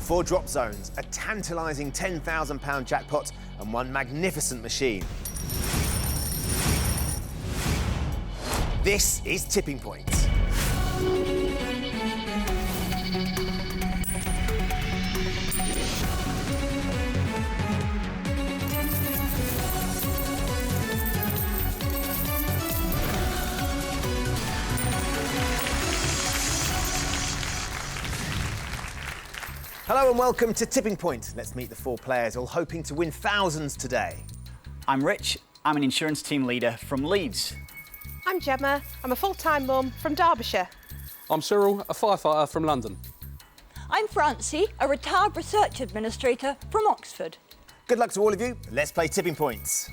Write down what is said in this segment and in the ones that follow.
4 drop zones, a tantalising £10,000 jackpot and 1 magnificent machine. This is Tipping Point. Hello and welcome to Tipping Point. Let's meet the 4 players, all hoping to win thousands today. I'm Rich. I'm an insurance team leader from Leeds. I'm Gemma. I'm a full-time mum from Derbyshire. I'm Cyril, a firefighter from London. I'm Francie, a retired research administrator from Oxford. Good luck to all of you. Let's play Tipping Points.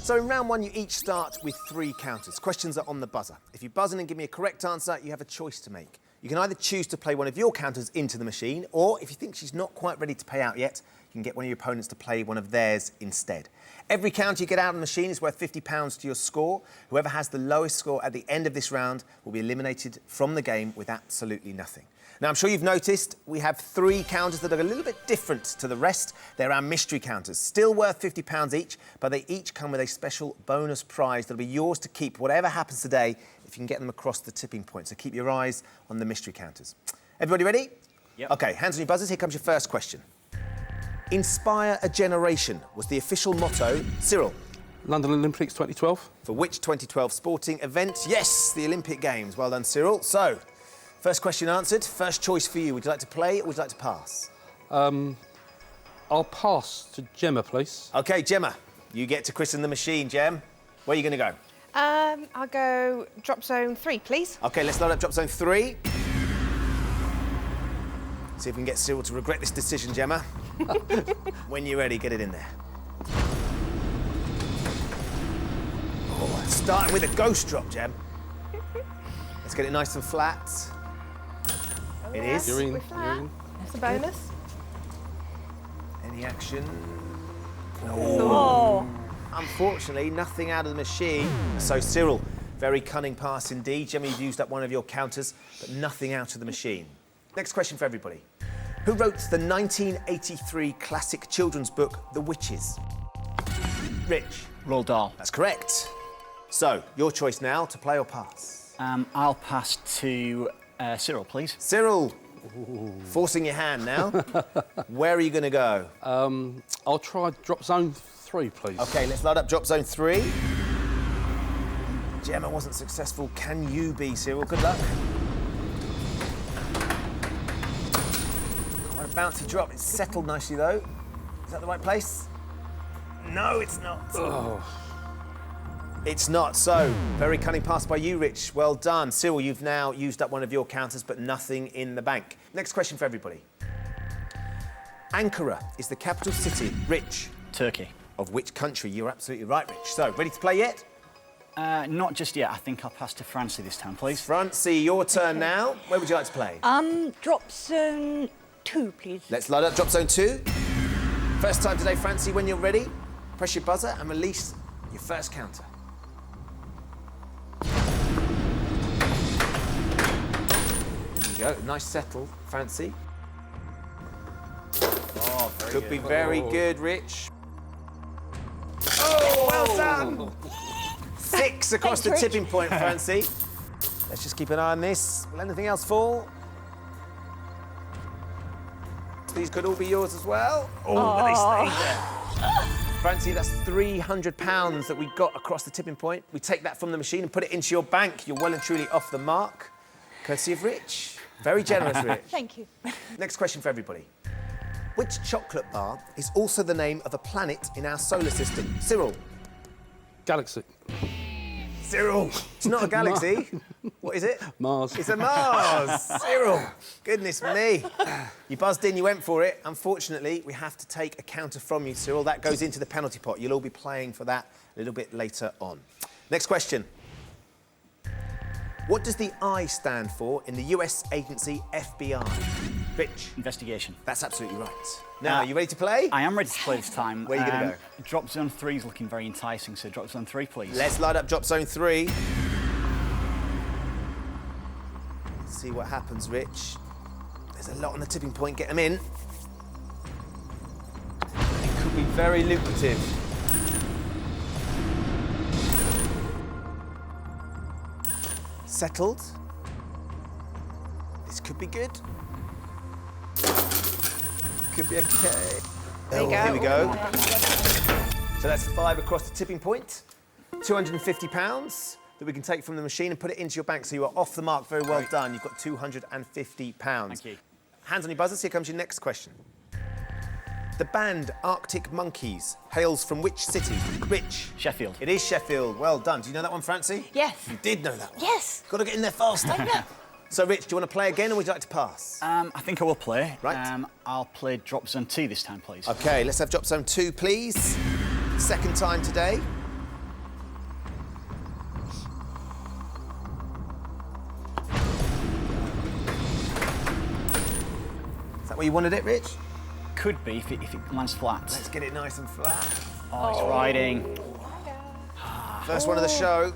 So in round 1, you each start with 3 counters. Questions are on the buzzer. If you buzz in and give me a correct answer, you have a choice to make. You can either choose to play one of your counters into the machine, or if you think she's not quite ready to pay out yet, you can get one of your opponents to play one of theirs instead. Every counter you get out of the machine is worth £50 to your score. Whoever has the lowest score at the end of this round will be eliminated from the game with absolutely nothing. Now, I'm sure you've noticed we have 3 counters that are a little bit different to the rest. They're our mystery counters, still worth £50 each, but they each come with a special bonus prize that'll be yours to keep whatever happens today if you can get them across the tipping point. So keep your eyes on the mystery counters. Everybody ready? Yep. OK, hands on your buzzers. Here comes your first question. Inspire a generation was the official motto. Cyril. London Olympics 2012. For which 2012 sporting event? Yes, the Olympic Games. Well done, Cyril. So, first question answered. First choice for you. Would you like to play or would you like to pass? I'll pass to Gemma, please. OK, Gemma, you get to christen the machine, Gem. Where are you going to go? I'll go drop zone 3, please. OK, let's load up drop zone 3. See if we can get Cyril to regret this decision, Gemma. When you're ready, get it in there. Oh, starting with a ghost drop, Gem. Let's get it nice and flat. It is. You're in. We're flat. That's a bonus. Any action? Oh. Unfortunately, nothing out of the machine. So, Cyril, very cunning pass indeed. Gemma, you've used up one of your counters, but nothing out of the machine. Next question for everybody. Who wrote the 1983 classic children's book, The Witches? Rich. Roald Dahl. That's correct. So, your choice now, to play or pass. I'll pass to Cyril, please. Cyril, forcing your hand now. Where are you going to go? I'll try drop zone 3, please. OK, let's load up drop zone 3. Gemma wasn't successful. Can you be, Cyril? Good luck. Quite a bouncy drop. It's settled nicely, though. Is that the right place? No, it's not. Oh. It's not. So, very cunning pass by you, Rich. Well done. Cyril, you've now used up one of your counters, but nothing in the bank. Next question for everybody. Ankara is the capital city, Rich. Turkey. Of which country? You're absolutely right, Rich. So, ready to play yet? Not just yet. I think I'll pass to Francie this time, please. Francie, your turn now. Where would you like to play? Drop zone 2, please. Let's load up drop zone 2. First time today, Francie, when you're ready, press your buzzer and release your first counter. There you go. Nice settle, Francie. Oh, very Could be very good, Rich. Oh, well done! 6 across the Thanks, Rich. tipping point, Francie. Let's just keep an eye on this. Will anything else fall? These could all be yours as well. Oh, but they stayed there. Francie, that's £300 that we got across the tipping point. We take that from the machine and put it into your bank. You're well and truly off the mark. Courtesy of Rich. Very generous, Rich. Thank you. Next question for everybody. Which chocolate bar is also the name of a planet in our solar system? Cyril. Galaxy. Cyril. It's not a galaxy. What is it? Mars. It's a Mars. Cyril. Goodness me. You buzzed in, you went for it. Unfortunately, we have to take a counter from you, Cyril. That goes into the penalty pot. You'll all be playing for that a little bit later on. Next question. What does the I stand for in the US agency FBI? Rich. Investigation. That's absolutely right. Now, are you ready to play? I am ready to play this time. Where are you going to go? Drop zone 3 is looking very enticing, so drop zone 3, please. Let's light up drop zone 3. See what happens, Rich. There's a lot on the tipping point. Get them in. It could be very lucrative. Settled. This could be good. Could be okay. There you go. Here we go. So that's 5 across the tipping point. £250 that we can take from the machine and put it into your bank. So you are off the mark. Very well done. You've got £250. Thank you. Hands on your buzzers. Here comes your next question. The band Arctic Monkeys hails from which city? Rich. Sheffield. It is Sheffield. Well done. Do you know that one, Francie? Yes. You did know that one. Yes. Got to get in there faster. I know. So, Rich, do you want to play again or would you like to pass? I think I will play. Right. I'll play drop zone 2 this time, please. OK, let's have drop zone 2, please. Second time today. Is that where you wanted it, Rich? Could be if it lands flat. Let's get it nice and flat. Oh, it's riding. First one of the show.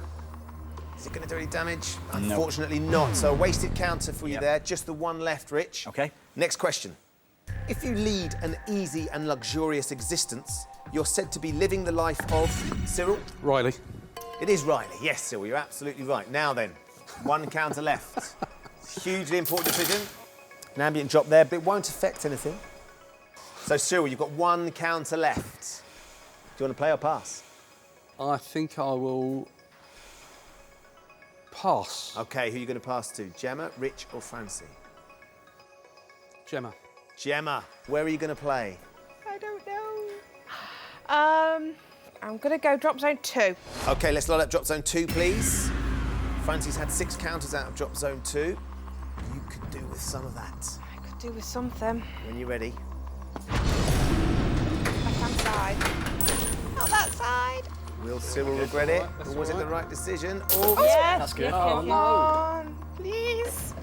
Is it going to do any damage? Unfortunately not. So a wasted counter for you there. Just the one left, Rich. OK. Next question. If you lead an easy and luxurious existence, you're said to be living the life of Cyril. Riley. It is Riley. Yes, Cyril, you're absolutely right. Now then, one counter left. Hugely important decision. An ambient drop there, but it won't affect anything. So, Cyril, you've got one counter left. Do you want to play or pass? I think I will pass. OK, who are you going to pass to? Gemma, Rich or Francie? Gemma. Gemma, where are you going to play? I don't know. I'm going to go drop zone 2. OK, let's load up drop zone 2, please. Francie's had 6 counters out of drop zone 2. You could do with some of that. I could do with something. When you're ready. Left-hand side. Not that side. Will Cyril regret it? That's Or was it all the right. right decision? Or... Yes. That's good. Come on, please.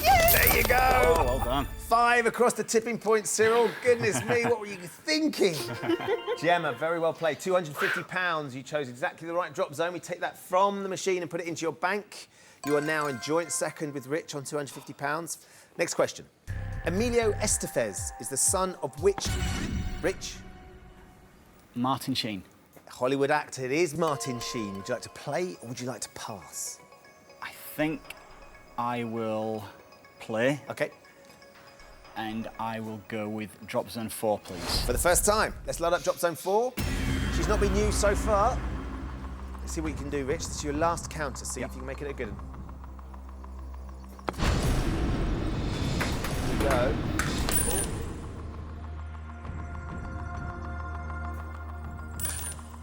Yes. There you go. Oh, well done. 5 across the tipping point, Cyril. Goodness me, what were you thinking? Gemma, very well played. £250. You chose exactly the right drop zone. We take that from the machine and put it into your bank. You are now in joint second with Rich on £250. Next question. Emilio Estevez is the son of which... Rich? Martin Sheen. Hollywood actor. It is Martin Sheen. Would you like to play or would you like to pass? I think I will play. OK. And I will go with drop zone 4, please. For the first time, let's load up drop zone 4. She's not been used so far. Let's see what you can do, Rich. This is your last counter. See if you can make it a good one. Here we go.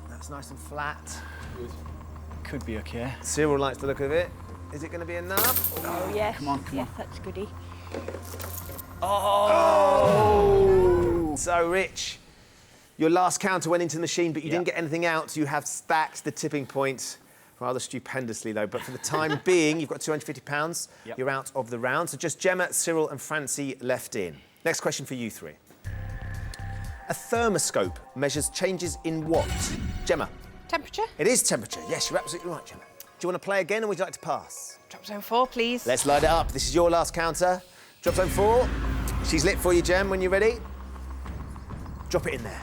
That's nice and flat. Could be OK. Cyril likes the look of it. Is it going to be enough? Oh, yes. Come on, come yes, on. that's goody. Oh! So, Rich, your last counter went into the machine, but you didn't get anything out. You have stacked the tipping point rather stupendously, though. But for the time being, you've got £250. Yep. You're out of the round. So just Gemma, Cyril and Francie left in. Next question for you three. A thermoscope measures changes in what? Gemma. Temperature. It is temperature. Yes, you're absolutely right, Gemma. Do you want to play again or would you like to pass? Drop zone 4, please. Let's light it up. This is your last counter. Drop zone 4. She's lit for you, Gem, when you're ready. Drop it in there.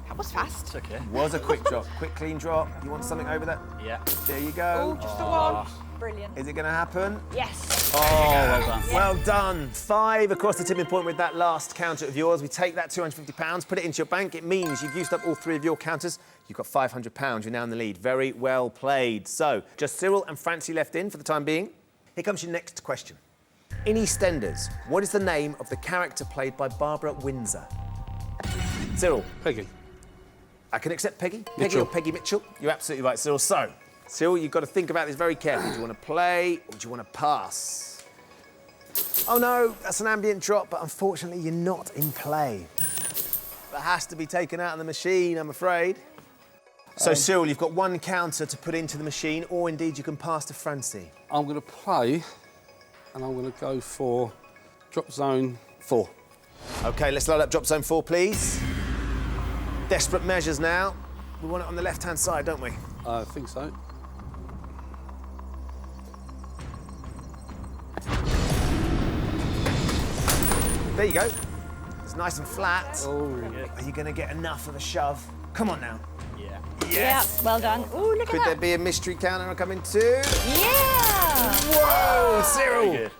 That was fast. It's OK. Was a quick drop. Quick, clean drop. You want something over that? Yeah. There you go. Oh, just the one. Brilliant. Is it going to happen? Yes. Oh, well done. Well done. 5 across the tipping point with that last counter of yours. We take that £250, put it into your bank. It means you've used up all 3 of your counters. You've got £500. You're now in the lead. Very well played. So, just Cyril and Francie left in for the time being. Here comes your next question. In EastEnders, what is the name of the character played by Barbara Windsor? Cyril. Peggy. I can accept Peggy. Peggy Mitchell. or Peggy Mitchell. You're absolutely right, Cyril. So, Cyril, you've got to think about this very carefully. Do you want to play or do you want to pass? Oh no, that's an ambient drop, but unfortunately you're not in play. That has to be taken out of the machine, I'm afraid. So, Cyril, you've got 1 counter to put into the machine, or indeed you can pass to Francie. I'm going to play, and I'm going to go for drop zone 4. OK, let's load up drop zone 4, please. Desperate measures now. We want it on the left-hand side, don't we? I think so. There you go. It's nice and flat. Oh, Are you going to get enough of a shove? Come on now. Yeah. Yes. Yeah, well done. Oh, look Could at there that. be a mystery counter coming too? Yeah! Whoa, Cyril! Good.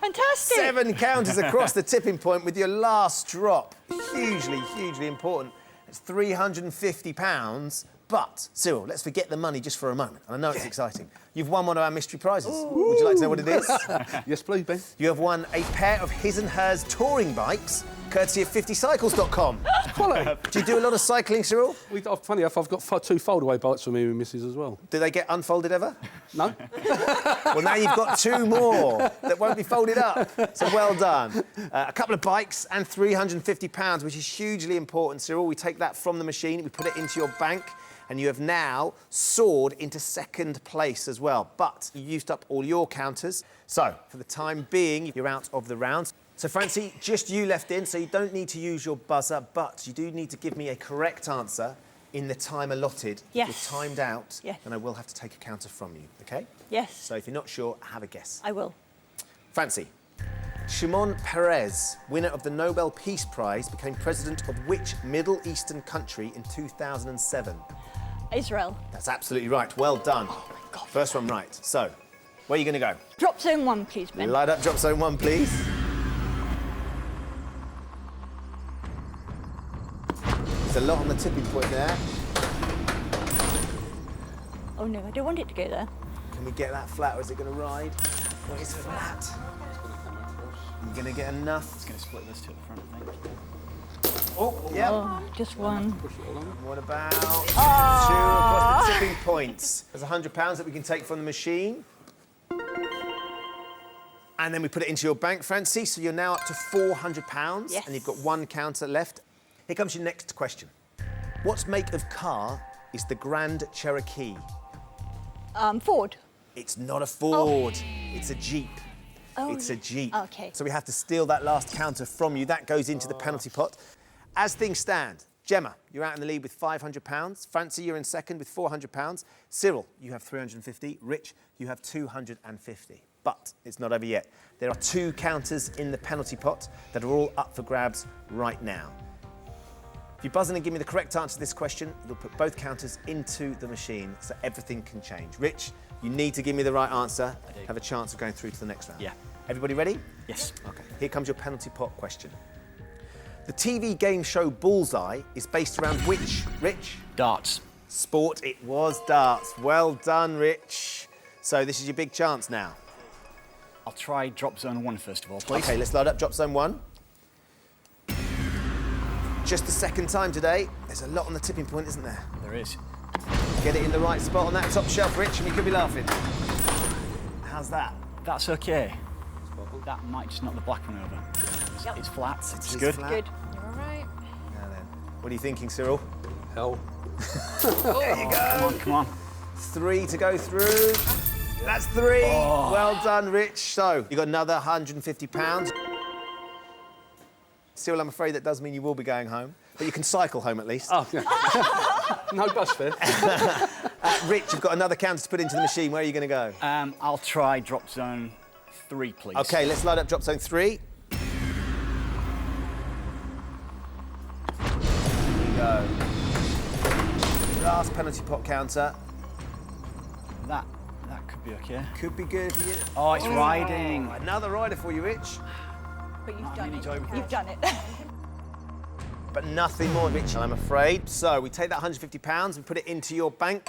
Fantastic. 7 counters across the tipping point with your last drop. Hugely, hugely important. It's £350. But, Cyril, let's forget the money just for a moment. And I know it's exciting. You've won one of our mystery prizes. Would you like to know what it is? yes, please, Ben. You have won a pair of his and hers touring bikes, courtesy of 50cycles.com. Do you do a lot of cycling, Cyril? Funny enough, I've got 2 foldaway bikes for me and Mrs. as well. Do they get unfolded ever? No? Well, now you've got 2 more that won't be folded up. So well done. A couple of bikes and £350, which is hugely important, Cyril. We take that from the machine, we put it into your bank, and you have now soared into 2nd place as well. But you used up all your counters. So, for the time being, you're out of the round. So, Francie, just you left in, so you don't need to use your buzzer, but you do need to give me a correct answer in the time allotted. Yes. You're timed out, Yes. and I will have to take a counter from you, OK? Yes. So if you're not sure, have a guess. I will. Francie. Shimon Peres, winner of the Nobel Peace Prize, became president of which Middle Eastern country in 2007? Israel. That's absolutely right. Well done. Oh, my God. First one right. So, where are you going to go? Drop zone 1, please, Ben. Light up drop zone 1, please. There's a lot on the tipping point there. Oh, no, I don't want it to go there. Can we get that flat or is it going to ride? Well, it's flat. You're going to get enough. It's going to split this to the front, I think. Oh, yeah. Oh, just one. What about 2 across the tipping points? There's £100 that we can take from the machine. And then we put it into your bank, Francie, so you're now up to £400. Yes. And you've got 1 counter left. Here comes your next question. What make of car is the Grand Cherokee? Ford. It's not a Ford, it's a Jeep. Oh, It's a Jeep. OK. So we have to steal that last counter from you. That goes into the penalty pot. As things stand, Gemma, you're out in the lead with £500. Francie, you're in second with £400. Cyril, you have 350. Rich, you have 250. But it's not over yet. There are 2 counters in the penalty pot that are all up for grabs right now. If you buzz in and give me the correct answer to this question, you'll put both counters into the machine so everything can change. Rich, you need to give me the right answer. I do. Have a chance of going through to the next round. Yeah. Everybody ready? Yes. OK, here comes your penalty pot question. The TV game show Bullseye is based around which, Rich? Darts. Sport, it was darts. Well done, Rich. So this is your big chance now. I'll try drop zone 1 first of all, please. OK, let's load up drop zone 1. Just the 2nd time today. There's a lot on the tipping point, isn't there? There is. Get it in the right spot on that top shelf, Rich, and you could be laughing. How's that? That's OK. That might just knock the black one over. It's flat. It's is good. flat. Good. You're all right. Now then, what are you thinking, Cyril? Hell. There you go. Come on, come on. 3 to go through. That's 3. Well done, Rich. So, you got another £150. Cyril, I'm afraid that does mean you will be going home, but you can cycle home at least. Oh, yeah. No bus fare. Rich, you've got another counter to put into the machine. Where are you going to go? I'll try drop zone 3, please. OK, let's load up drop zone 3. Here you go. Last penalty pot counter. That could be OK. Could be good for you. Oh, it's riding. Another rider for you, Rich. But you've I done really it. enjoy it. You've done it. But nothing more, Rich, I'm afraid. So we take that £150 and put it into your bank.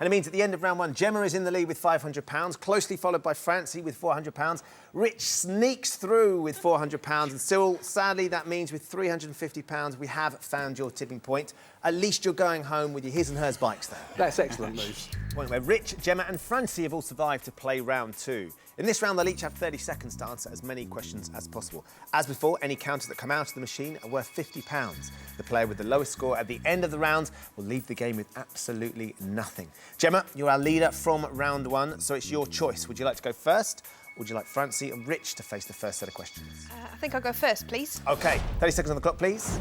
And it means at the end of round 1, Gemma is in the lead with £500, closely followed by Francie with £400. Rich sneaks through with £400. And Cyril, sadly, that means with £350, we have found your tipping point. At least you're going home with your his and hers bikes there. That's excellent news. Point where Rich, Gemma and Francie have all survived to play round 2. In this round, they'll each have 30 seconds to answer as many questions as possible. As before, any counters that come out of the machine are worth £50. The player with the lowest score at the end of the round will leave the game with absolutely nothing. Gemma, you're our leader from round 1, so it's your choice. Would you like to go first, or would you like Francie and Rich to face the first set of questions? I think I'll go first, please. OK, 30 seconds on the clock, please.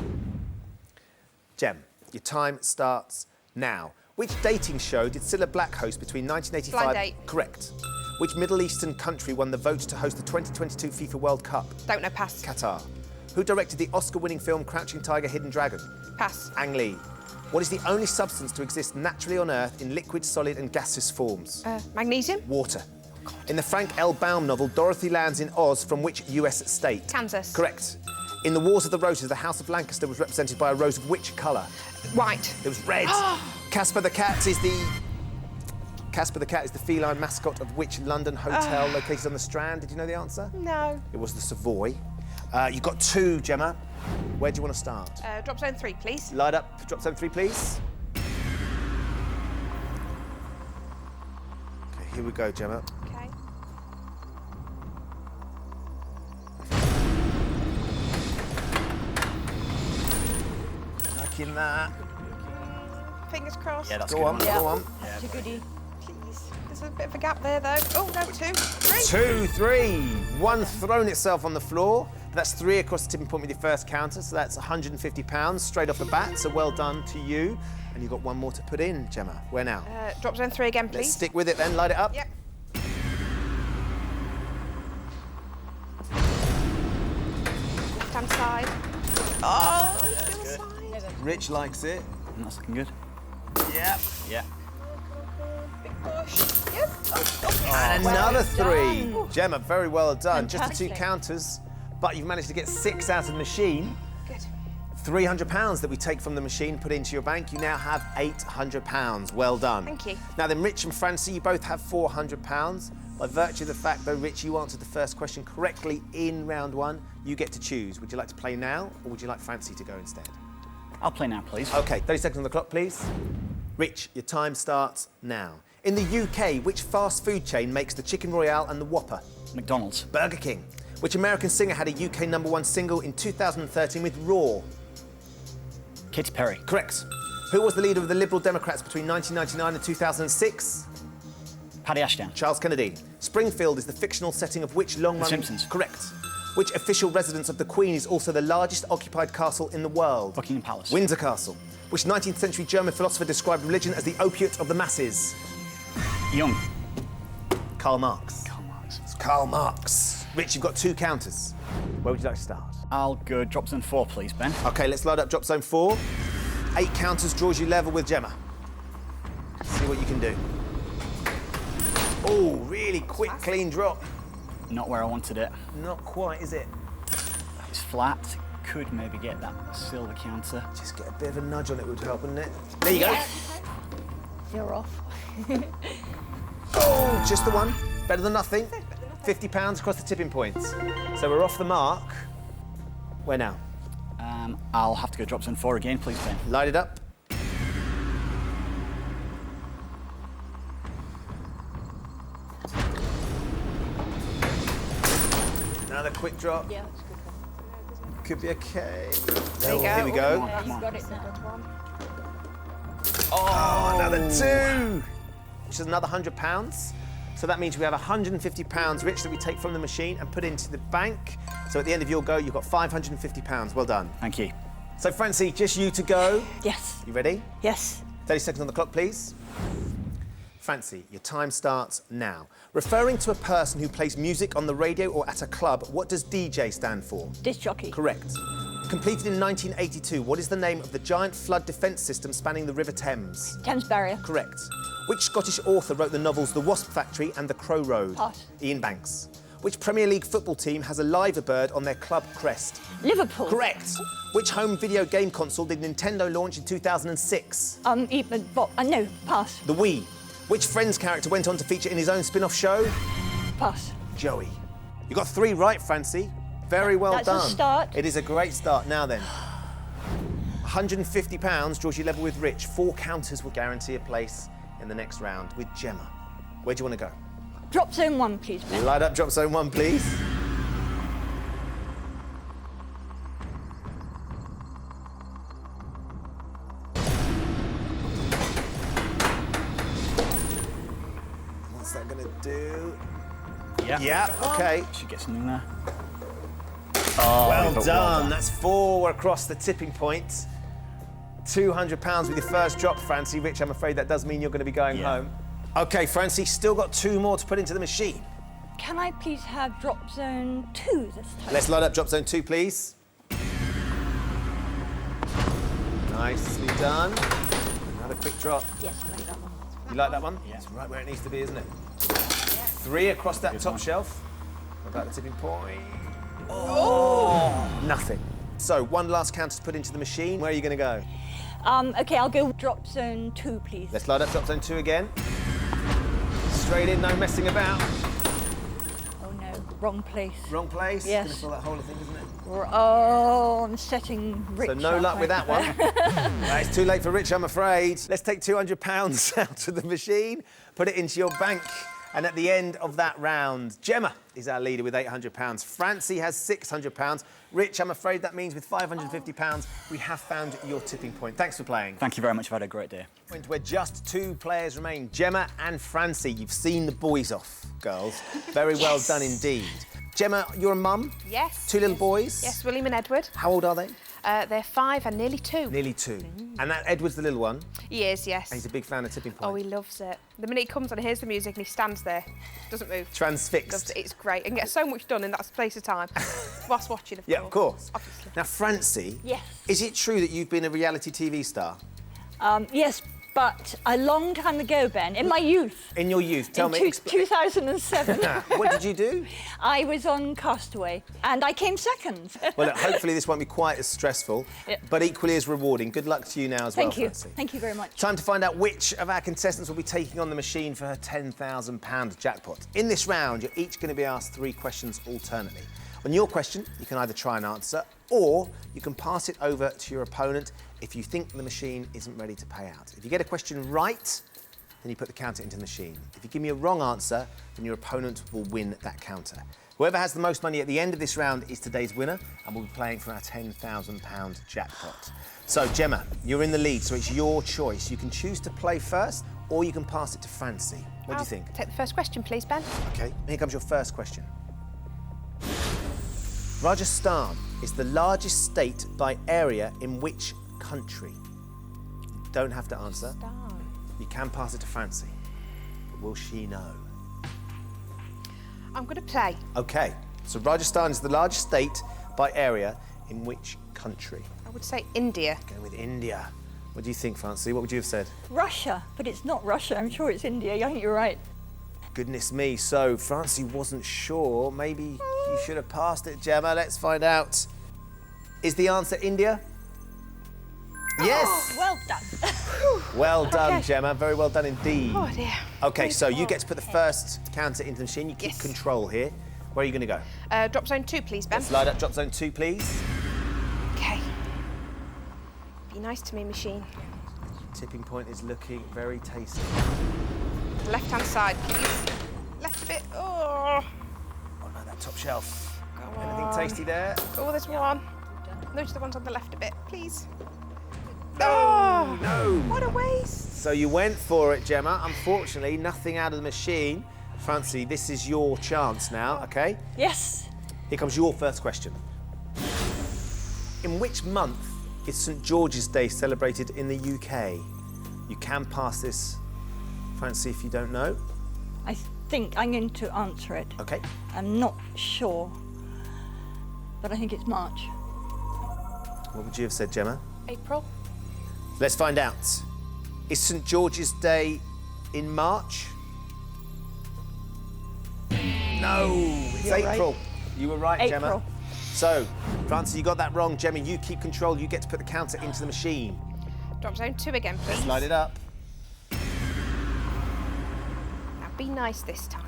Gem, your time starts now. Which dating show did Cilla Black host between 1985... Blind Date. Correct. Which Middle Eastern country won the vote to host the 2022 FIFA World Cup? Don't know, pass. Qatar. Who directed the Oscar-winning film Crouching Tiger, Hidden Dragon? Pass. Ang Lee. What is the only substance to exist naturally on Earth in liquid, solid and gaseous forms? Magnesium. Water. In the Frank L. Baum novel, Dorothy lands in Oz from which US state? Kansas. Correct. In the Wars of the Roses, the House of Lancaster was represented by a rose of which colour? White. It was red. Casper the Cat is the feline mascot of which London hotel located on the Strand? Did you know the answer? No. It was the Savoy. You've got 2, Gemma. Where do you want to start? Drop zone 3, please. Light up, drop zone 3, please. Okay, here we go, Gemma. Okay. Liking that. Fingers crossed. Yeah, that's Go good. on, Yeah. go on. That's a goodie. Please. There's a bit of a gap there, though. Oh, no, 2, 3. 2, 3. 1 thrown itself on the floor. That's 3 across the tipping point with your first counter, so that's £150 straight off the bat, so well done to you. And you've got 1 more to put in, Gemma. Where now? Drop zone 3 again, Let's please. stick with it then, light it up. Yep. Left-hand side. Oh, the other side. Rich likes it. That's looking good. Yep. Yeah. Big push. Yep. And another 3. done. Gemma, very well done. Just the 2 Fantastic. counters, but you've managed to get 6 out of the machine. Good. £300 that we take from the machine, put into your bank. You now have £800. Well done. Thank you. Now then, Rich and Francie, you both have £400. By virtue of the fact, though, Rich, you answered the first question correctly in round 1, you get to choose. Would you like to play now, or would you like Francie to go instead? I'll play now, please. OK, 30 seconds on the clock, please. Rich, your time starts now. In the UK, which fast food chain makes the Chicken Royale and the Whopper? McDonald's. Burger King. Which American singer had a UK #1 single in 2013 with Raw? Katy Perry. Correct. Who was the leader of the Liberal Democrats between 1999 and 2006? Paddy Ashdown. Charles Kennedy. Springfield is the fictional setting of which long-run... The Simpsons. Correct. Which official residence of the Queen is also the largest occupied castle in the world? Buckingham Palace. Windsor Castle. Which 19th century German philosopher described religion as the opiate of the masses? Young. Karl Marx. Karl Marx. It's Karl Marx. Rich, you've got 2 counters. Where would you like to start? I'll go drop zone 4, please, Ben. OK, let's load up drop zone 4. 8 counters draws you level with Gemma. See what you can do. Oh, really quick, clean drop. Not where I wanted it. Not quite, is it? It's flat. Could maybe get that silver counter. Just get a bit of a nudge on it would help, wouldn't it? There you go. You're off. Oh, just the 1. Better than nothing. £50 across the tipping points. So we're off the mark. Where now? I'll have to go drop zone 4 again, please, Ben. Light it up. Another quick drop. Yeah, that's a good one. Could be okay. There you go. Here we go. Come on, Yeah, come you've on. got it now. Oh, another 2. Which is another £100. So that means we have £150, Rich, that we take from the machine and put into the bank. So at the end of your go, you've got £550. Well done. Thank you. So, Francie, just you to go. Yes. You ready? Yes. 30 seconds on the clock, please. Francie, your time starts now. Referring to a person who plays music on the radio or at a club, what does DJ stand for? Disc jockey. Correct. Completed in 1982, what is the name of the giant flood defence system spanning the River Thames? Thames Barrier. Correct. Which Scottish author wrote the novels The Wasp Factory and The Crow Road? Pass. Ian Banks. Which Premier League football team has a liver bird on their club crest? Liverpool. Correct. Which home video game console did Nintendo launch in 2006? No, pass. The Wii. Which Friends character went on to feature in his own spin-off show? Pass. Joey. You got 3 right, Francie. Very well That's a done. start. It is a great start. Now then, £150 draws you level with Rich. 4 counters will guarantee a place in the next round with Gemma. Where do you want to go? Drop zone 1, please, Ben. Light up drop zone 1, please. What's that going to do? Yeah. Yeah, OK. Should get something there. Well but done. That's 4 across the tipping point. £200 with your first drop, Francie. Rich, I'm afraid that does mean you're going to be going home. OK, Francie, still got 2 more to put into the machine. Can I please have drop zone 2 this time? Let's load up drop zone 2, please. Nicely done. Another quick drop. Yes, I like that one. You like that one? Yeah. It's right where it needs to be, isn't it? 3 across that top shelf. What about the tipping point? Oh! Nothing. So, one last counter to put into the machine. Where are you going to go? OK, I'll go drop zone 2, please. Let's load up drop zone 2 again. Straight in, no messing about. Oh, no, wrong place. Wrong place? Yes. Gonna fill that whole thing, isn't it? Oh, I'm setting Rich So no up, luck with I that one. It's too late for Rich, I'm afraid. Let's take £200 out of the machine, put it into your bank, and at the end of that round, Gemma is our leader with £800. Francie has £600. Rich, I'm afraid that means with £550, we have found your tipping point. Thanks for playing. Thank you very much. I've had a great day. Where just 2 players remain, Gemma and Francie. You've seen the boys off, girls. Very well done indeed. Gemma, you're a mum? Yes. 2 little boys? Yes, William and Edward. How old are they? They're 5 and nearly 2. Nearly 2. And that Edward's the little one? He is, yes. And he's a big fan of tipping point. Oh, he loves it. The minute he comes on and hears the music and he stands there, doesn't move. Transfixed. Loves it. It's great. And gets so much done in that space of time. Whilst watching, of course. Yeah, of course. Obviously. Now, Francie. Yes. Is it true that you've been a reality TV star? Yes, but a long time ago, Ben, in my youth. In your youth? Tell me. 2007. What did you do? I was on Castaway, and I came second. Well, look, hopefully this won't be quite as stressful, but equally as rewarding. Good luck to you now as well, Thank you. Francie. Thank you very much. Time to find out which of our contestants will be taking on the machine for her £10,000 jackpot. In this round, you're each going to be asked 3 questions alternately. On your question, you can either try and answer, or you can pass it over to your opponent if you think the machine isn't ready to pay out. If you get a question right, then you put the counter into the machine. If you give me a wrong answer, then your opponent will win that counter. Whoever has the most money at the end of this round is today's winner, and we'll be playing for our £10,000 jackpot. So, Gemma, you're in the lead, so it's your choice. You can choose to play first, or you can pass it to Francie. What do you think? Take the first question, please, Ben. OK, here comes your first question. Rajasthan is the largest state by area in which country? You don't have to answer. You can pass it to Francie. But will she know? I'm going to play. OK, so Rajasthan is the largest state by area in which country? I would say India. Going with India. What do you think, Francie? What would you have said? Russia, but it's not Russia. I'm sure it's India. I think you're right. Goodness me, so Francie wasn't sure. Maybe you should have passed it, Gemma. Let's find out. Is the answer India? Yes! Well done. Well done, Okay. Gemma. Very well done indeed. Oh, dear. OK, so you get to put the first counter into the machine. You keep Yes. control here. Where are you going to go? Drop zone 2, please, Ben. Let's light up drop zone 2, please. OK. Be nice to me, machine. Tipping point is looking very tasty. Left-hand side, please. Left a bit. Oh. What about that top shelf? Go Anything on. tasty there? Oh, there's one. Those are the ones on the left a bit, please. Oh, no! What a waste. So you went for it, Gemma. Unfortunately, nothing out of the machine. Francie, this is your chance now, OK? Yes. Here comes your first question. In which month is St George's Day celebrated in the UK? You can pass this, Francie, if you don't know. I think I'm going to answer it. OK. I'm not sure, but I think it's March. What would you have said, Gemma? April. Let's find out. Is St George's Day in March? No, it's You're April. right. You were right, Gemma. April. So, Francie, you got that wrong. Gemma, you keep control. You get to put the counter into the machine. Drop zone 2 again, please. Let's light it up. Now be nice this time.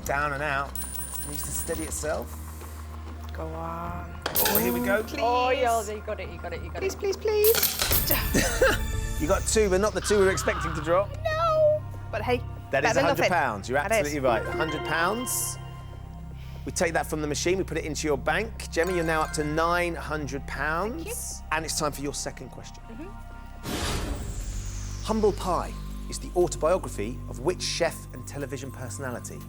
Down and out. It needs to steady itself. Go on. Oh, here we go. Please. Oh, yeah, you got it, you got it, you got Please, it. please, please. You got 2, but not the 2 we were expecting to drop. No. But hey, That is better than £100. nothing. You're That is. absolutely right. £100. We take that from the machine, we put it into your bank. Gemma, you're now up to £900. Thank you. And it's time for your second question. Humble Pie is the autobiography of which chef and television personality?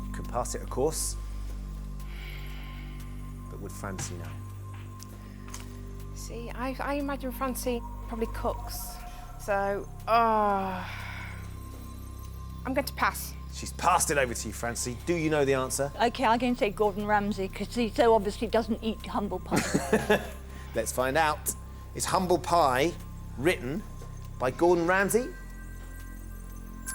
You could pass it, of course, but would Francie know? See, I imagine Francie probably cooks. So, I'm going to pass. She's passed it over to you, Francie. Do you know the answer? OK, I'm going to say Gordon Ramsay, because he so obviously doesn't eat humble pie. Let's find out. Is Humble Pie written by Gordon Ramsay?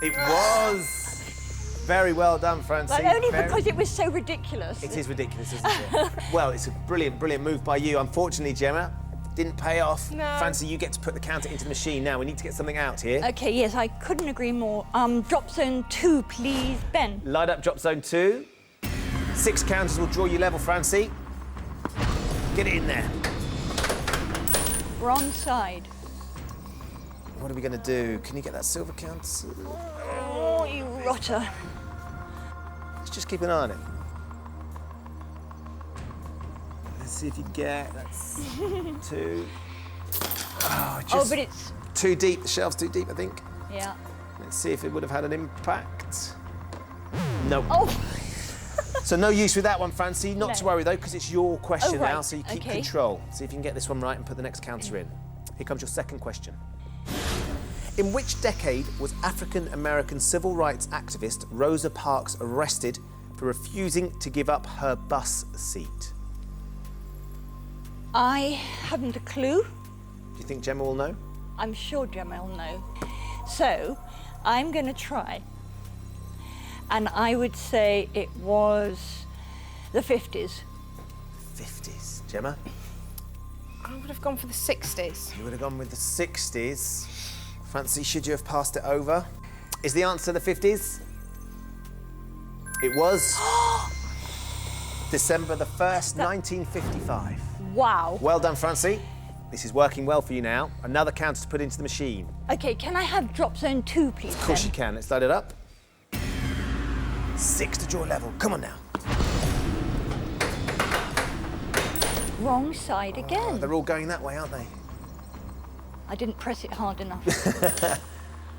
It was. Very well done, Francie. But only because it was so ridiculous. It is ridiculous, isn't it? Well, it's a brilliant, brilliant move by you. Unfortunately, Gemma, didn't pay off. No. Francie, you get to put the counter into the machine now. We need to get something out here. OK, yes, I couldn't agree more. Drop zone 2, please, Ben. Light up drop zone 2. 6 counters will draw you level, Francie. Get it in there. Wrong side. What are we going to do? Can you get that silver counter? Oh, you rotter. Let's just keep an eye on it. Let's see if you get that's 2. Oh, just but it's... too deep. The shelf's too deep, I think. Yeah. Let's see if it would have had an impact. No. Oh. So no use with that one, Francie. Not to No. worry though, because it's your question Oh, right. now, so you keep Okay. control. See if you can get this one right and put the next counter in. Here comes your second question. In which decade was African-American civil rights activist Rosa Parks arrested for refusing to give up her bus seat? I haven't a clue. Do you think Gemma will know? I'm sure Gemma will know. So, I'm going to try. And I would say it was the 50s. 50s. Gemma? I would have gone for the 60s. You would have gone with the 60s. Francie, should you have passed it over? Is the answer the 50s? It was December the 1st, 1955. Wow. Well done, Francie. This is working well for you now. Another counter to put into the machine. OK, can I have drop zone 2, please? Of course you can. Let's load it up. 6 to draw level. Come on now. Wrong side again. They're all going that way, aren't they? I didn't press it hard enough.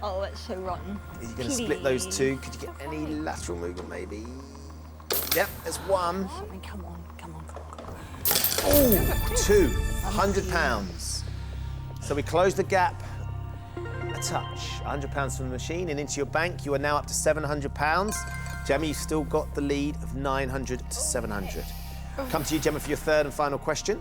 Oh, that's so rotten. Are you going to split those two? Could you get any lateral movement, maybe? Yep, there's one. Something, come on, come on, come on, come on. Oh, 2. £100. So we close the gap a touch. £100 from the machine and into your bank. You are now up to £700. Gemma, you've still got the lead of 900 to 700. Come to you, Gemma, for your third and final question.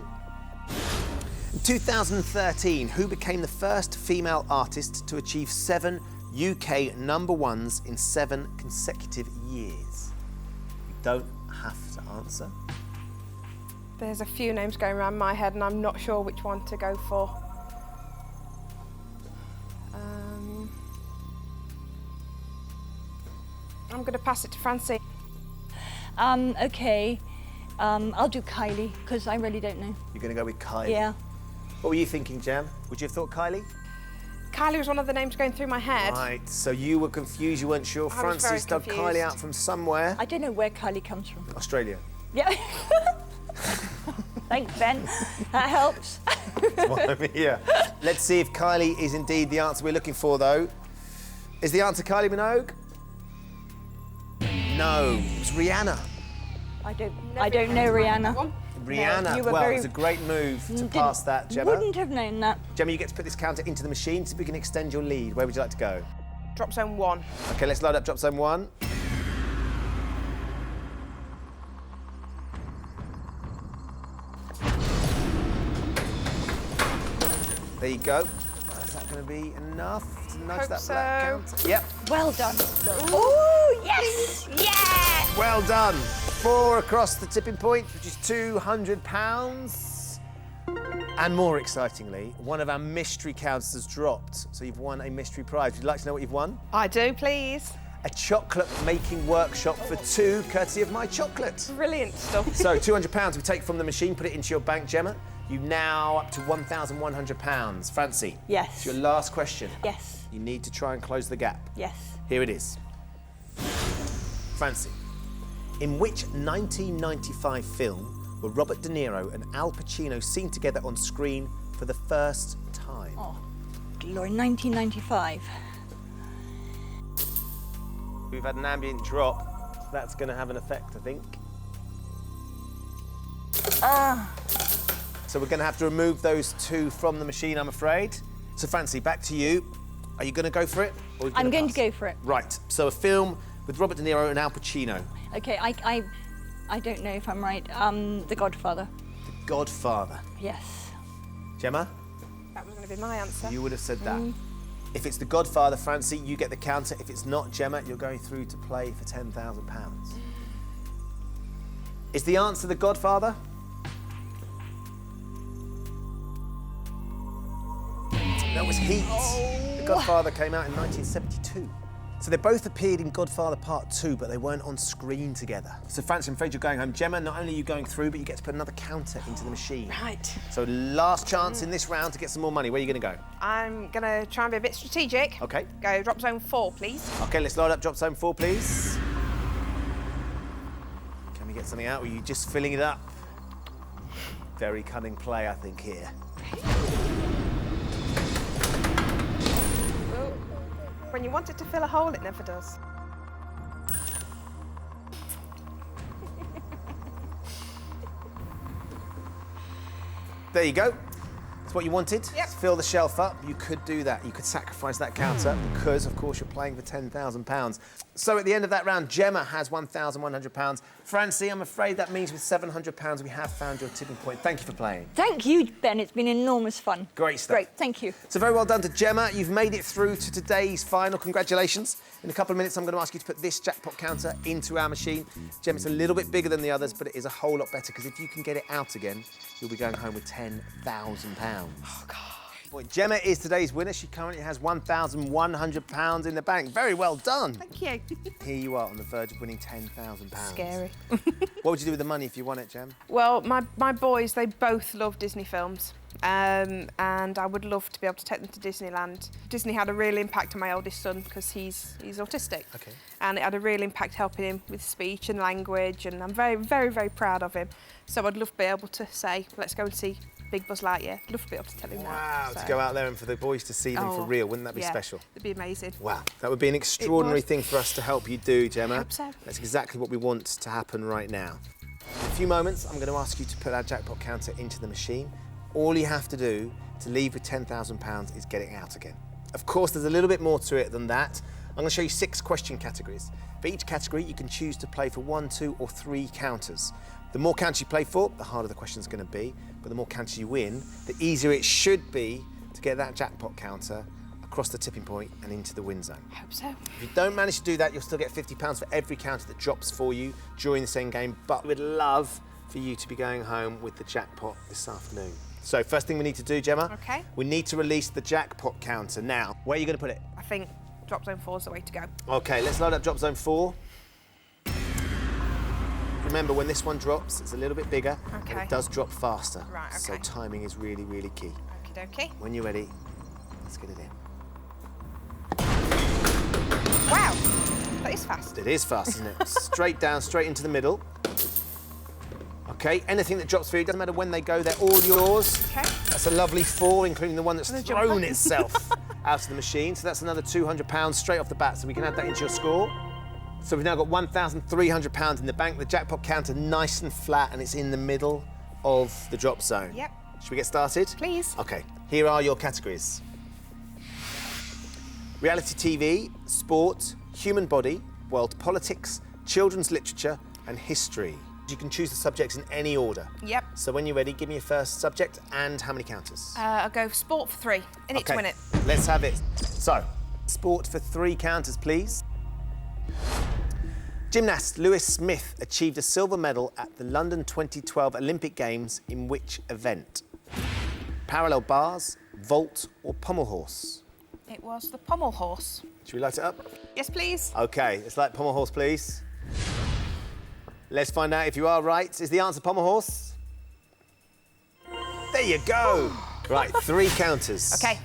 In 2013, who became the first female artist to achieve 7 UK #1s in 7 consecutive years? You don't have to answer. There's a few names going around my head and I'm not sure which one to go for. I'm going to pass it to Francie. OK. I'll do Kylie, because I really don't know. You're going to go with Kylie. Yeah. What were you thinking, Jam? Would you have thought Kylie? Kylie was one of the names going through my head. Right, so you were confused, you weren't sure. I was very Francie dug confused. Kylie out from somewhere. I don't know where Kylie comes from. Australia. Yeah. Thanks, Ben. That helps. That's why I'm here. Let's see if Kylie is indeed the answer we're looking for, though. Is the answer Kylie Minogue? No, it's Rihanna. I don't know Rihanna. Rihanna. you were Well, very- it was a great move to pass that, Gemma. Wouldn't have known that. Gemma, you get to put this counter into the machine so we can extend your lead. Where would you like to go? Drop zone 1. OK, let's load up drop zone 1. There you go. Is that going to be enough to nudge Hope that so. black counter? Yep. Well done. Ooh, yes! Yeah! Well done. 4 across the tipping point, which is £200. And more excitingly, one of our mystery counters has dropped, so you've won a mystery prize. Would you like to know what you've won? I do, please. A chocolate making workshop for 2, courtesy of My Chocolate. Brilliant stuff. So £200 we take from the machine, put it into your bank, Gemma. You now up to £1,100. Francie. Yes. It's your last question. Yes. You need to try and close the gap. Yes. Here it is. Francie, in which 1995 film were Robert De Niro and Al Pacino seen together on screen for the first time? Oh, glory, 1995. We've had an ambient drop. That's going to have an effect, I think. So we're going to have to remove those 2 from the machine, I'm afraid. So Francie, back to you. Are you going to go for it? Or are you I'm going pass? to go for it. Right. So a film with Robert De Niro and Al Pacino. Okay, I don't know if I'm right. The Godfather. The Godfather. Yes. Gemma? That was going to be my answer. You would have said that. If it's The Godfather, Francie, you get the counter. If it's not, Gemma, you're going through to play for £10,000. Is the answer The Godfather? That was Heat. The Godfather came out in 1972. So they both appeared in Godfather Part 2, but they weren't on screen together. So Francie, I'm afraid you're going home. Gemma, not only are you going through, but you get to put another counter into the machine. Right. So last chance in this round to get some more money. Where are you going to go? I'm going to try and be a bit strategic. Okay. Go drop zone 4, please. Okay, let's load up drop zone 4, please. Can we get something out? Or are you just filling it up? Very cunning play, I think, here. When you want it to fill a hole, it never does. There you go. That's what you wanted. Yep. Fill the shelf up. You could do that. You could sacrifice that counter because, of course, you're playing for £10,000. So at the end of that round, Gemma has £1,100. Francie, I'm afraid that means with £700 we have found your tipping point. Thank you for playing. Thank you, Ben. It's been enormous fun. Great stuff. Great, thank you. So very well done to Gemma. You've made it through to today's final. Congratulations. In a couple of minutes, I'm going to ask you to put this jackpot counter into our machine. Gemma, it's a little bit bigger than the others, but it is a whole lot better because if you can get it out again, you'll be going home with £10,000. Oh, God. Boy, Gemma is today's winner. She currently has £1,100 in the bank. Very well done. Thank you. Here you are on the verge of winning £10,000. Scary. What would you do with the money if you won it, Gem? Well, my boys, they both love Disney films. And I would love to be able to take them to Disneyland. Disney had a real impact on my oldest son because he's autistic. Okay. And it had a real impact helping him with speech and language, and I'm very, very, very proud of him. So I'd love to be able to say, let's go and see Big Buzz Lightyear. I'd love to be able to tell him that. Wow, So. to go out there and for the boys to see them for real, wouldn't that be yeah, special? It'd be amazing. Wow, that would be an extraordinary would. thing for us to help you do, Gemma. I hope so. That's exactly what we want to happen right now. In a few moments, I'm going to ask you to put our jackpot counter into the machine. All you have to do to leave with £10,000 is get it out again. Of course, there's a little bit more to it than that. I'm going to show you 6 question categories. For each category, you can choose to play for 1, 2, or 3 counters. The more counters you play for, the harder the question's going to be. But the more counters you win, the easier it should be to get that jackpot counter across the tipping point and into the win zone. I hope so. If you don't manage to do that, you'll still get £50 for every counter that drops for you during the same game. But we'd love for you to be going home with the jackpot this afternoon. So first thing we need to do, Gemma, Okay. we need to release the jackpot counter. Now, where are you going to put it? I think drop zone 4 is the way to go. Okay, let's load up drop zone 4. Remember, when this one drops, it's a little bit bigger, and Okay. it does drop faster. Right, okay. So timing is really, really key. Okie dokie. When you're ready, let's get it in. Wow, that is fast. It is fast, isn't it? Straight down, straight into the middle. Okay, anything that drops for you, doesn't matter when they go, they're all yours. Okay. That's a lovely 4, including the one that's And the thrown jumper. itself out of the machine. So that's another £200 straight off the bat, so we can add that into your score. So we've now got £1,300 in the bank. The jackpot counter nice and flat, and it's in the middle of the drop zone. Yep. Should we get started? Please. Okay, here are your categories. Reality TV, sport, human body, world politics, children's literature, and history. You can choose the subjects in any order. Yep. So when you're ready, give me your first subject and how many counters? I'll go for sport for 3. In it to win it. Let's have it. So, sport for 3 counters, please. Gymnast Lewis Smith achieved a silver medal at the London 2012 Olympic Games in which event? Parallel bars, vault, or pommel horse? It was the pommel horse. Should we light it up? Yes, please. Okay, let's light pommel horse, please. Let's find out if you are right. Is the answer pommel horse? There you go. Right, 3 counters. Okay.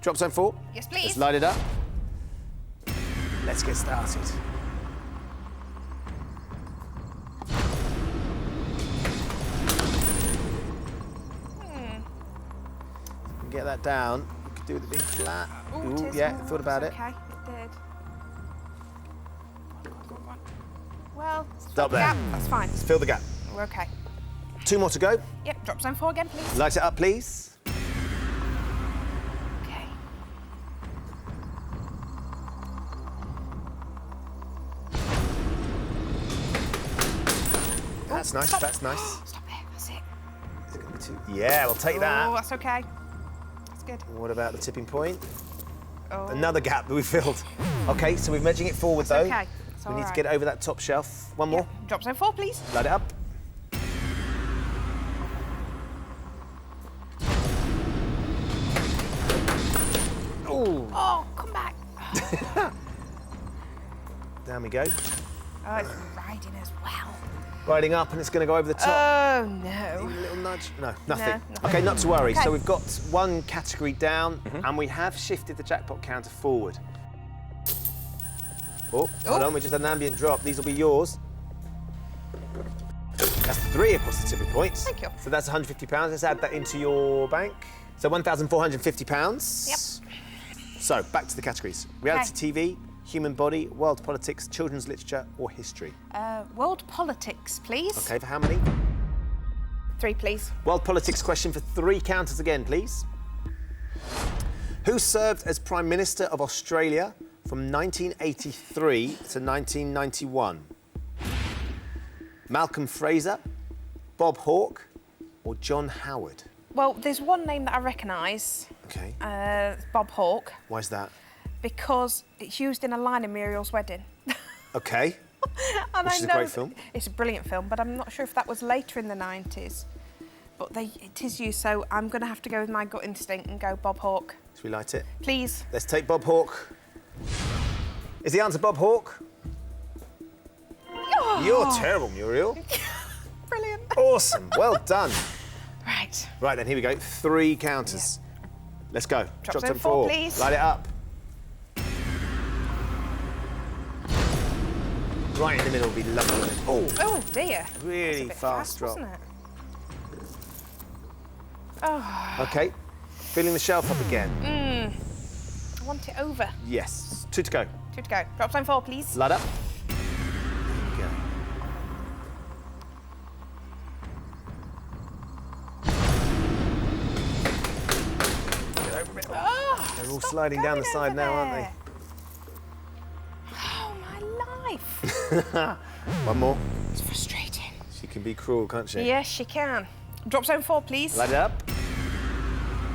Drop zone 4. Yes, please. Let's light it up. Let's get started. Get that down. You could do with it being flat. Ooh, it is. Yeah, Oh, thought about it. it's Okay, it did. Go on, go on, go on. Well, Stop yeah, there. that's fine. Fill the gap. We're okay. 2 more to go. Yep, drop zone 4 again, please. Light it up, please. Okay. That's nice, Stop. that's nice. Stop there, that's it. Is it gonna be 2? Yeah, we'll take that. Oh, that's okay. That's good. What about the tipping point? Oh. Another gap that we filled. Okay, so we're edging it forward though. Okay, it's We all need to right. get over that top shelf. One more. Yep, drop zone 4, please. Light it up. Oh, Oh, come back. down we go. Oh, it's riding as well. Riding up and it's going to go over the top. Oh, no. Even a little nudge? No, nothing. nothing. Okay, not to worry. Okay. So we've got one category down and we have shifted the jackpot counter forward. Oh, hold on, we just had an ambient drop. These will be yours. That's 3 across the tipping points. Thank you. So that's £150. Let's add that into your bank. So £1,450. Yep. So back to the categories. Reality TV, human body, world politics, children's literature or history. World politics, please. Okay, for how many? 3, please. World politics question for 3 counters again, please. Who served as Prime Minister of Australia from 1983 to 1991? Malcolm Fraser, Bob Hawke, or John Howard? Well, there's one name that I recognise. Okay, It's Bob Hawke, why's that? because it's used in a line in Muriel's Wedding. Okay, And Which I is a know great film. It's a brilliant film, but I'm not sure if that was later in the 90s. But it is used, so I'm going to have to go with my gut instinct and go Bob Hawke. should we light it? Please. Let's take Bob Hawke. Is the answer Bob Hawke? Oh, You're terrible, Muriel. brilliant. Awesome, well done. Right. Right then, here we go. 3 counters. Let's go. Drop zone to 4, please. Light it up. Right in the middle would be lovely. Oh, Oh, dear. really That's a bit fast drop. wasn't it? Oh, Okay, filling the shelf up again. I want it over. Yes, 2 to go. 2 to go. Drop zone 4, please. Light up. There we go. Oh, They're all stop sliding down the going side over now, aren't there. Oh, my life. they? One more. It's frustrating. She can be cruel, can't she? Yes, she can. Drop zone 4, please. Light it up.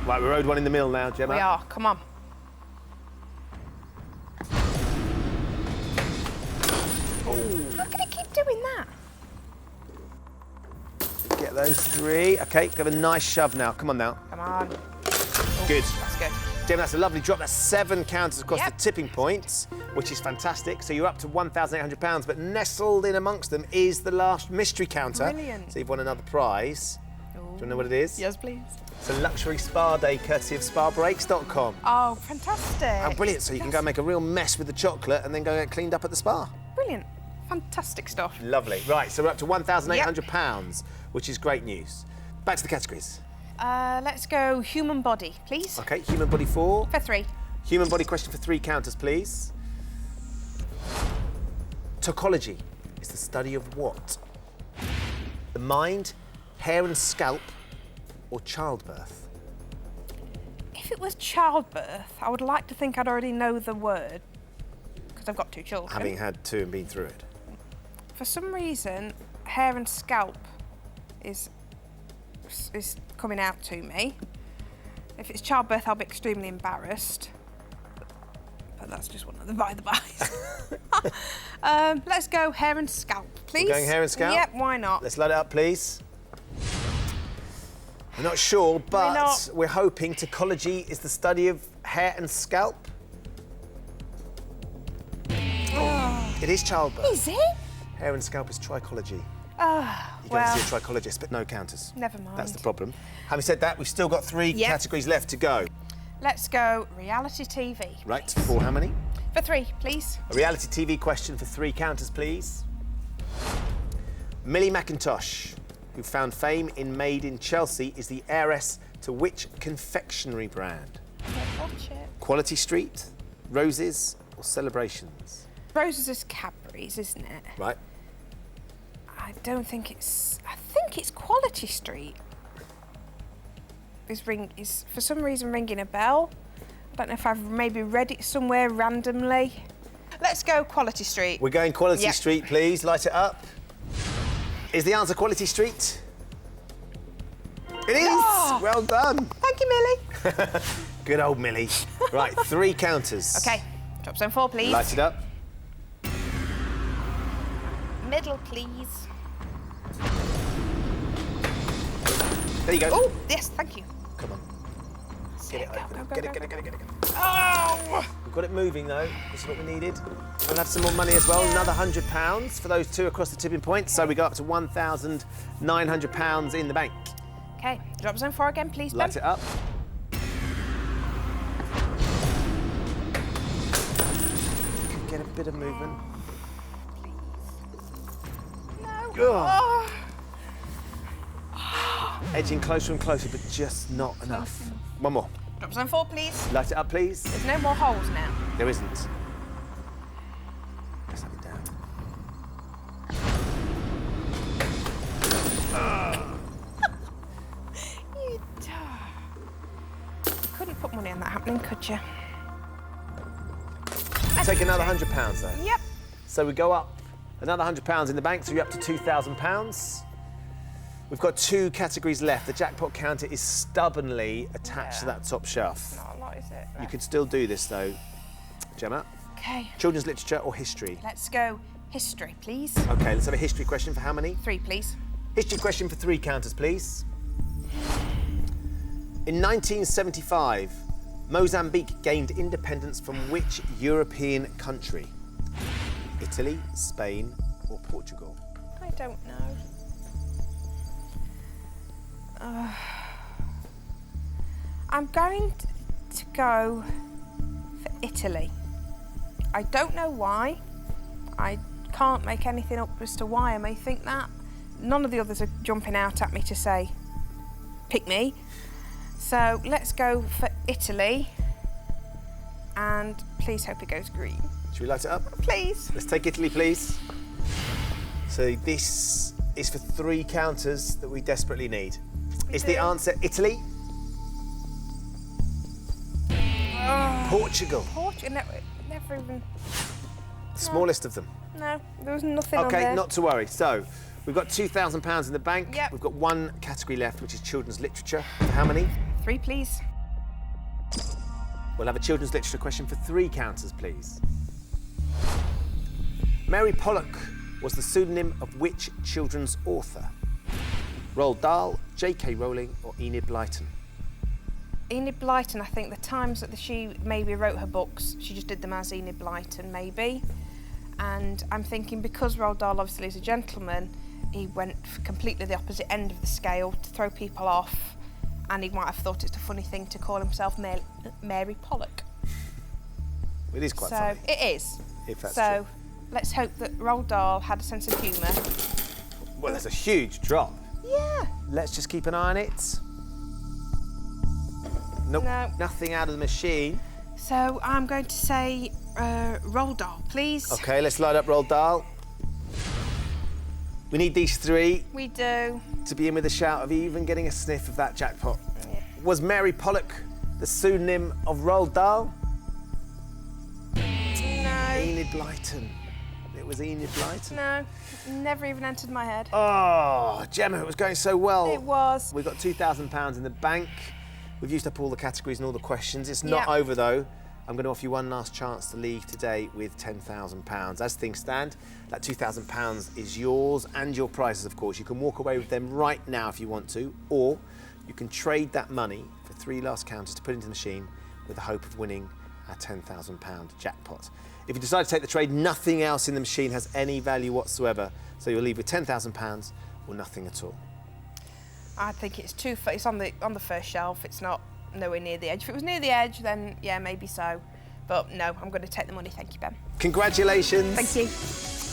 Right, we rode one in the middle now, Gemma. We are. Come on. How can it keep doing that? Get those 3. Okay, give a nice shove now. Come on now. Come on. Good. That's good. Gemma, that's a lovely drop. That's 7 counters across Yep. the tipping points, which is fantastic. So you're up to £1,800, but nestled in amongst them is the last mystery counter. Brilliant. So you've won another prize. Do you want to know what it is? Yes, please. It's a luxury spa day courtesy of spabreaks.com. Oh, fantastic. And brilliant, so you can go and make a real mess with the chocolate and then go get cleaned up at the spa. Brilliant. Fantastic stuff. Lovely. Right, so we're up to £1,800, which is great news. Back to the categories. Let's go human body, please. Okay, human body 4. For 3. Human body question for 3 counters, please. Tocology is the study of what? The mind, hair and scalp, or childbirth? If it was childbirth, I would like to think I'd already know the word, because I've got 2 children. Having had 2 and been through it. For some reason, hair and scalp is coming out to me. If it's childbirth, I'll be extremely embarrassed. But that's just one of the by-the-bys. Let's go hair and scalp, please. We're going hair and scalp? Yep, why not? Let's light it up, please. We're not sure, but not. we're hoping tocology is the study of hair and scalp. It is childbirth. Is it? Hair and scalp is trichology. Ah, You go well, to see a trichologist, but no counters. never mind. That's the problem. Having said that, we've still got 3 Yep. categories left to go. Let's go reality TV. Right, for how many? For 3, please. A reality TV question for 3 counters, please. Millie McIntosh, who found fame in Made in Chelsea, is the heiress to which confectionery brand? Watch it. Quality Street, Roses, or Celebrations? Roses is Cadbury's, isn't it? Right. I don't think it's... I think it's Quality Street. Is for some reason ringing a bell. I don't know if I've maybe read it somewhere randomly. Let's go Quality Street. We're going Quality Yep. Street, please. Light it up. Is the answer Quality Street? It is! Oh! Well done. Thank you, Millie. Good old Millie. Right, 3 counters. OK, drop zone 4, please. Light it up. Middle, please. There you go. Oh, yes, thank you. Come on. Get it open. go, Get go, it, go. get it, get it, get it. Oh! We've got it moving, though. This is what we needed. We'll have some more money as well. Another £100 for those 2 across the tipping point. So we go up to £1,900 in the bank. OK, drop zone 4 again, please, Ben. Light it up. Get a bit of movement. No. Ugh. Edging closer and closer, but just not enough. One more. Drop zone 4, please. Light it up, please. There's no more holes now. There isn't. Let's have it down. You couldn't put money on that happening, could you? Take another £100 though. Yep. So we go up another £100 in the bank, so you're up to £2,000. We've got 2 categories left. The jackpot counter is stubbornly attached to that top shelf. Not a lot, is it? You could still do this though, Gemma. OK, Children's literature or history? let's go history, please. Okay, let's have a history question for how many? 3, please. History question for 3 counters, please. In 1975, Mozambique gained independence from which European country? Italy, Spain, or Portugal? I don't know. I'm going to go for Italy. I don't know why. I can't make anything up as to why I may think that. None of the others are jumping out at me to say, pick me. So let's go for Italy. And please hope it goes green. Should we light it up? Please. Let's take Italy, please. So this is for 3 counters that we desperately need. Is the answer Italy? Portugal. Portugal, never even... Smallest of them. No, there was nothing on Okay, there. not to worry. So we've got £2,000 in the bank. Yep. We've got 1 category left, which is children's literature. For how many? 3, please. We'll have a children's literature question for 3 counters, please. Mary Pollock was the pseudonym of which children's author? Roald Dahl, J.K. Rowling, or Enid Blyton? Enid Blyton, I think the times that she maybe wrote her books, she just did them as Enid Blyton, maybe. And I'm thinking because Roald Dahl obviously is a gentleman, he went completely the opposite end of the scale to throw people off, and he might have thought it's a funny thing to call himself Mary Pollock. It is quite So funny. it is. If that's so true. let's hope that Roald Dahl had a sense of humour. Well, that's a huge drop. Yeah. Let's just keep an eye on it. Nope, No. nothing out of the machine. So I'm going to say Roald Dahl, please. Okay, let's light up Roald Dahl. We need these 3 We do. to be in with a shout of even getting a sniff of that jackpot. Yeah. Was Mary Pollock the pseudonym of Roald Dahl? No. Enid Blyton. It was Enid Blyton. No. Never even entered my head. Oh, Gemma, it was going so well. It was. We've got £2,000 in the bank. We've used up all the categories and all the questions. It's not Yep. over though. I'm going to offer you one last chance to leave today with £10,000. As things stand, that £2,000 is yours and your prizes, of course. You can walk away with them right now if you want to, or you can trade that money for 3 last counters to put into the machine with the hope of winning a £10,000 jackpot. If you decide to take the trade, nothing else in the machine has any value whatsoever, so you'll leave with £10,000 or nothing at all. I think it's it's on the first shelf. It's not nowhere near the edge. If it was near the edge, then yeah, maybe so. But no, I'm going to take the money. Thank you, Ben. Congratulations. Thank you.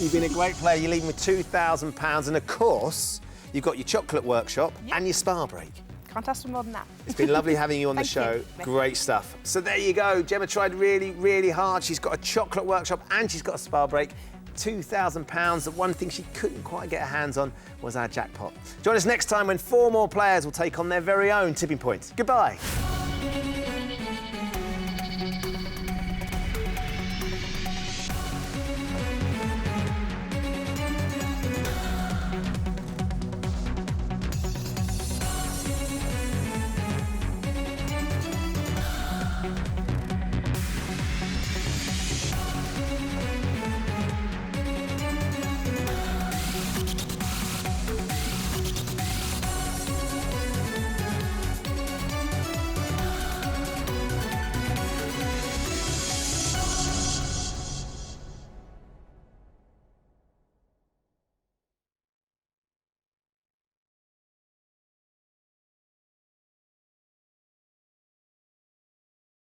You've been a great player. You're leaving with £2,000, and of course, you've got your chocolate workshop and your spa break. Can't ask for more than that. It's been lovely having you on the Thank show. you. Great stuff. So there you go. Gemma tried really, really hard. She's got a chocolate workshop and she's got a spa break £2,000. The one thing she couldn't quite get her hands on was our jackpot. Join us next time when 4 more players will take on their very own tipping points. Goodbye.